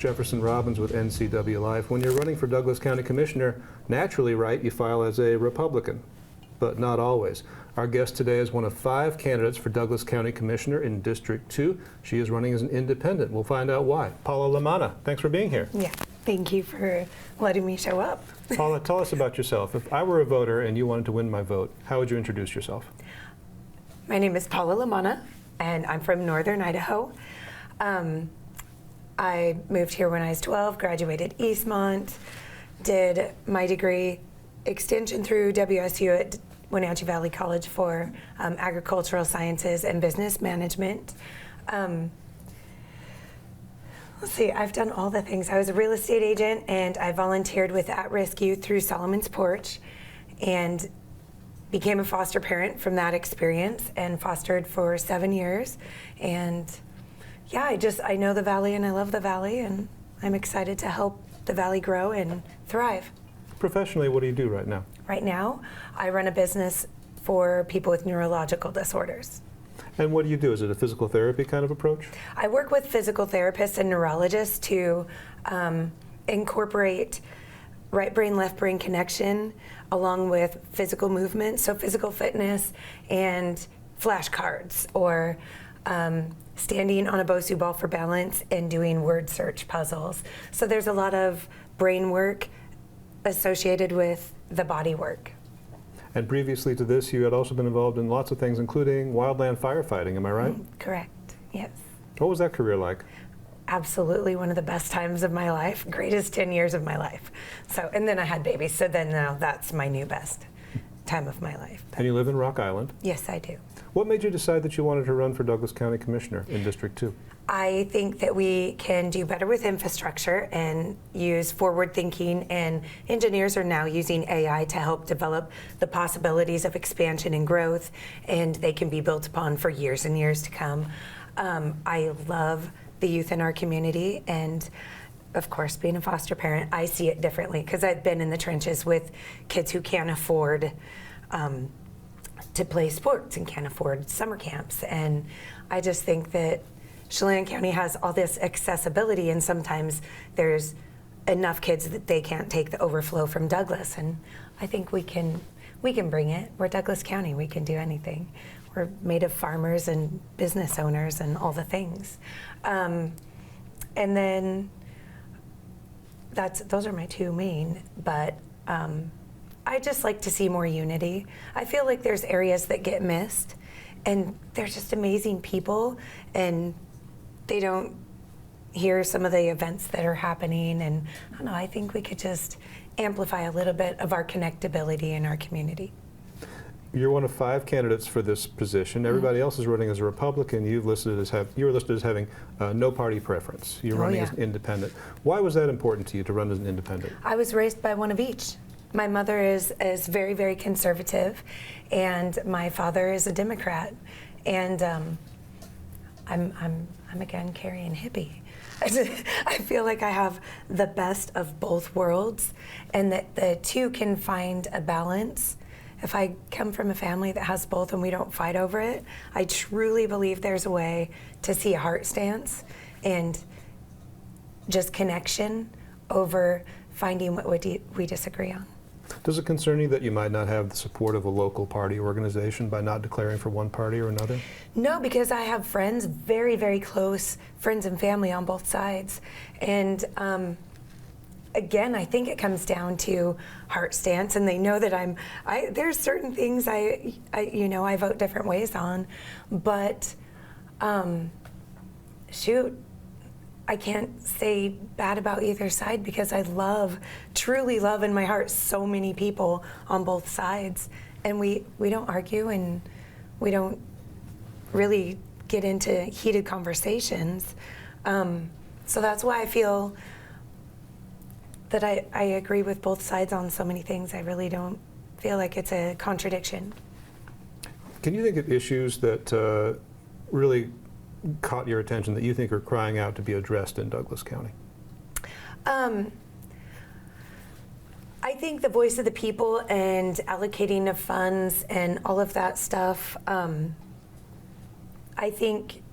Jefferson Robbins with NCW Life. When you're running for Douglas County Commissioner, naturally, right, you file as a Republican, but not always. Our guest today is one of 5 candidates for Douglas County Commissioner in District 2. She is running as an independent. We'll find out why. Paula Lamanna, thanks for being here. Yeah, thank you for letting me show up. Paula, tell us about yourself. If I were a voter and you wanted to win my vote, how would you introduce yourself? My name is Paula Lamanna, and I'm from Northern Idaho. I moved here when I was 12, graduated Eastmont, did my degree extension through WSU at Wenatchee Valley College for agricultural sciences and business management. Let's see, I've done all the things. I was a real estate agent, and I volunteered with at-risk youth through Solomon's Porch, and became a foster parent from that experience, and fostered for 7 years. And yeah, I know the Valley, and I love the Valley, and I'm excited to help the Valley grow and thrive. Professionally, what do you do right now? Right now, I run a business for people with neurological disorders. And what do you do? Is it a physical therapy kind of approach? I work with physical therapists and neurologists to incorporate right brain, left brain connection along with physical movement, so physical fitness and flashcards, or standing on a Bosu ball for balance and doing word search puzzles. So there's a lot of brain work associated with the body work. And previously to this, you had also been involved in lots of things, including wildland firefighting, am I right? Correct, yes. What was that career like? Absolutely one of the best times of my life, greatest 10 years of my life. So, and then I had babies, so then now that's my new best time of my life. And you live in Rock Island? Yes, I do. What made you decide that you wanted to run for Douglas County Commissioner in District 2? I think that we can do better with infrastructure and use forward thinking, and engineers are now using AI to help develop the possibilities of expansion and growth, and they can be built upon for years and years to come. I love the youth in our community, and of course, being a foster parent, I see it differently because I've been in the trenches with kids who can't afford to play sports and can't afford summer camps. And I just think that Chelan County has all this accessibility, and sometimes there's enough kids that they can't take the overflow from Douglas. And I think we can bring it. We're Douglas County, we can do anything. We're made of farmers and business owners and all the things. And then those are my 2 main, but I just like to see more unity. I feel like there's areas that get missed, and they're just amazing people, and they don't hear some of the events that are happening, and I don't know, I think we could just amplify a little bit of our connectability in our community. You're one of 5 candidates for this position. Everybody else is running as a Republican. You were listed as having no party preference. You're running as an independent. Why was that important to you to run as an independent? I was raised by one of each. My mother is very, very conservative, and my father is a Democrat, and I'm again carrying hippie. I feel like I have the best of both worlds, and that the two can find a balance. If I come from a family that has both and we don't fight over it, I truly believe there's a way to see a heart stance and just connection over finding what we disagree on. Does it concern you that you might not have the support of a local party organization by not declaring for one party or another? No, because I have friends, very, very close friends and family on both sides. And again, I think it comes down to heart stance, and they know that there's certain things I vote different ways on, but shoot, I can't say bad about either side because I truly love in my heart so many people on both sides, and we don't argue, and we don't really get into heated conversations. So that's why I feel that I agree with both sides on so many things. I really don't feel like it's a contradiction. Can you think of issues that really caught your attention that you think are crying out to be addressed in Douglas County? I think the voice of the people and allocating of funds and all of that stuff, I think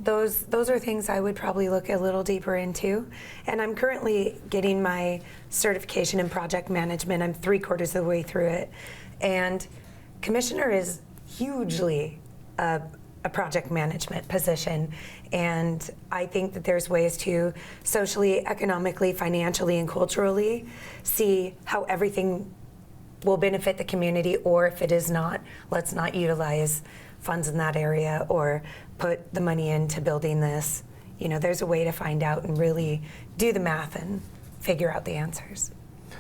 those are things I would probably look a little deeper into. And I'm currently getting my certification in project management. I'm 3/4 of the way through it. And commissioner is hugely a project management position. And I think that there's ways to socially, economically, financially, and culturally see how everything will benefit the community, or if it is not, let's not utilize funds in that area or put the money into building this. You know, there's a way to find out and really do the math and figure out the answers.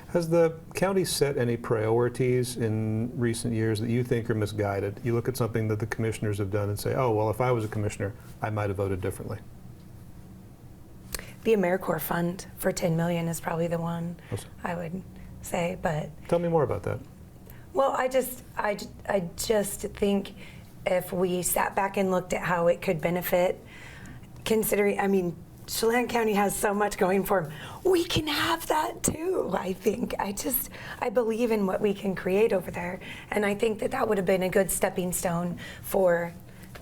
Has the county set any priorities in recent years that you think are misguided? You look at something that the commissioners have done and say, oh, well, if I was a commissioner, I might have voted differently. The AmeriCorps fund for $10 million is probably the one Yes. I would say, but Tell me more about that. well, I just think if we sat back and looked at how it could benefit, considering, I mean, Chelan County has so much going for them. We can have that too, I think. I believe in what we can create over there. And I think that that would have been a good stepping stone for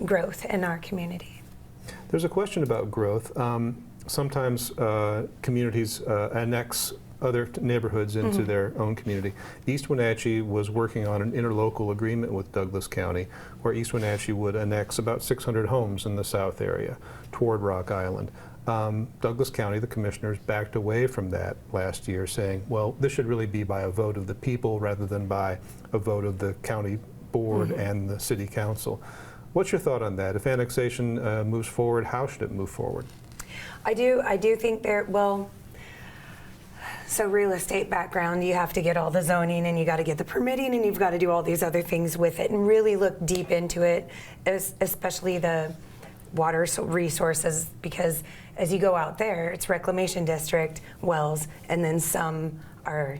growth in our community. There's a question about growth. Sometimes communities annex other neighborhoods into their own community. East Wenatchee was working on an interlocal agreement with Douglas County, where East Wenatchee would annex about 600 homes in the south area toward Rock Island. Douglas County, the commissioners, backed away from that last year, saying, well, this should really be by a vote of the people rather than by a vote of the county board and the city council. What's your thought on that? If annexation moves forward, how should it move forward? I do think so real estate background, you have to get all the zoning and you got to get the permitting and you've got to do all these other things with it and really look deep into it, especially the water resources, because as you go out there, it's reclamation district, wells, and then some are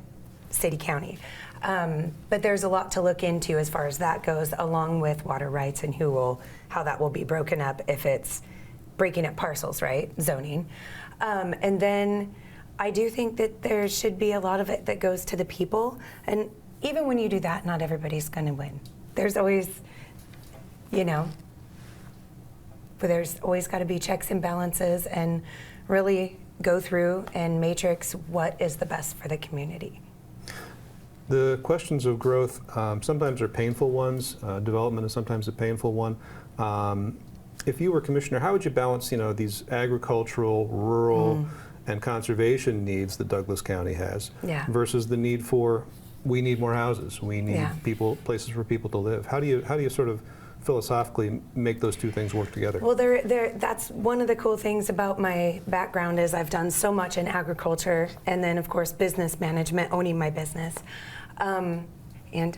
city county. But there's a lot to look into as far as that goes, along with water rights and how that will be broken up if it's breaking up parcels, right? Zoning. And then I do think that there should be a lot of it that goes to the people. And even when you do that, not everybody's going to win. There's always, but there's always got to be checks and balances and really go through and matrix what is the best for the community. The questions of growth sometimes are painful ones. Development is sometimes a painful one. If you were commissioner, how would you balance, these agricultural, rural, and conservation needs that Douglas County has versus the need for, we need more houses, we need places for people to live? How do you sort of philosophically make those two things work together? Well, that's one of the cool things about my background is I've done so much in agriculture and then of course business management, owning my business, and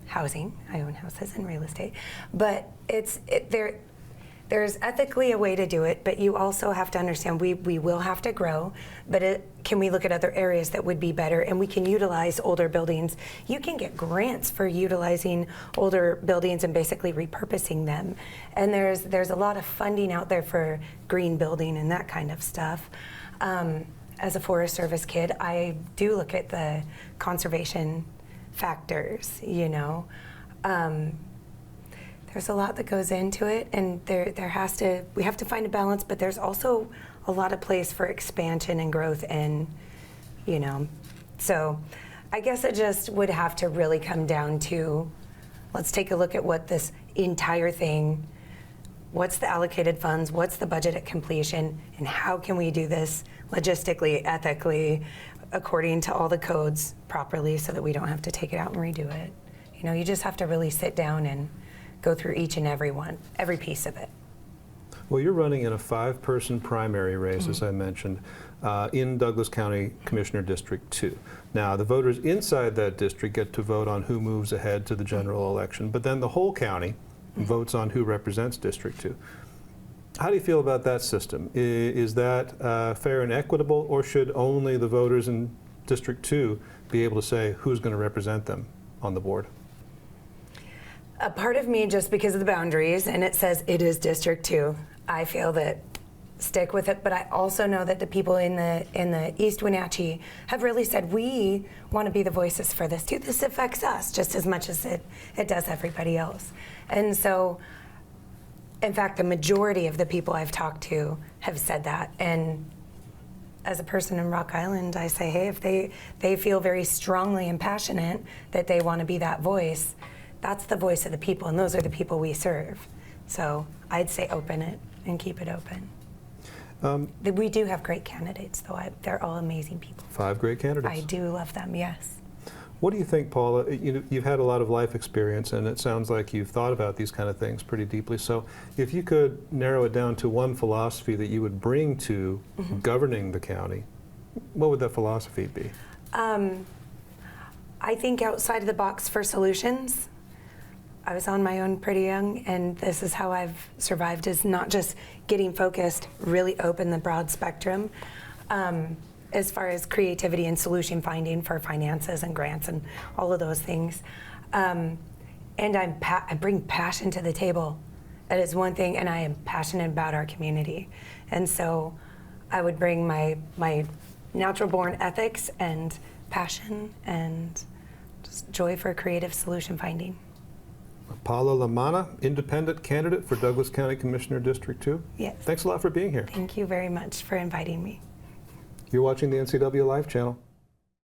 housing. I own houses and real estate, but there's ethically a way to do it, but you also have to understand we will have to grow, but can we look at other areas that would be better, and we can utilize older buildings. You can get grants for utilizing older buildings and basically repurposing them. And there's a lot of funding out there for green building and that kind of stuff. As a Forest Service kid, I do look at the conservation factors, There's a lot that goes into it, and we have to find a balance, but there's also a lot of place for expansion and growth, and so I guess it just would have to really come down to, let's take a look at what this entire thing, what's the allocated funds, what's the budget at completion, and how can we do this logistically, ethically, according to all the codes properly, so that we don't have to take it out and redo it. You just have to really sit down and go through each and every piece of it. Well, you're running in a 5-person primary race, as I mentioned, in Douglas County Commissioner District 2. Now, the voters inside that district get to vote on who moves ahead to the general election, but then the whole county votes on who represents District 2. How do you feel about that system? Is that fair and equitable, or should only the voters in District 2 be able to say who's going to represent them on the board? A part of me, just because of the boundaries, and it says it is District 2, I feel that stick with it, but I also know that the people in the East Wenatchee have really said, we want to be the voices for this too. This affects us just as much as it does everybody else. And so In fact, the majority of the people I've talked to have said that. And as a person in Rock Island, I say, hey, if they feel very strongly and passionate that they want to be that voice, that's the voice of the people, and those are the people we serve. So I'd say open it and keep it open. We do have great candidates, though. They're all amazing people. 5 great candidates. I do love them, yes. What do you think, Paula? You've had a lot of life experience, and it sounds like you've thought about these kind of things pretty deeply. So if you could narrow it down to one philosophy that you would bring to governing the county, what would that philosophy be? I think outside of the box for solutions. I was on my own pretty young, and this is how I've survived, is not just getting focused, really open the broad spectrum as far as creativity and solution finding for finances and grants and all of those things. And I bring passion to the table. That is one thing, and I am passionate about our community. And so I would bring my natural born ethics and passion and just joy for creative solution finding. Paula Lamanna, independent candidate for Douglas County Commissioner District 2. Yes. Thanks a lot for being here. Thank you very much for inviting me. You're watching the NCW Live channel.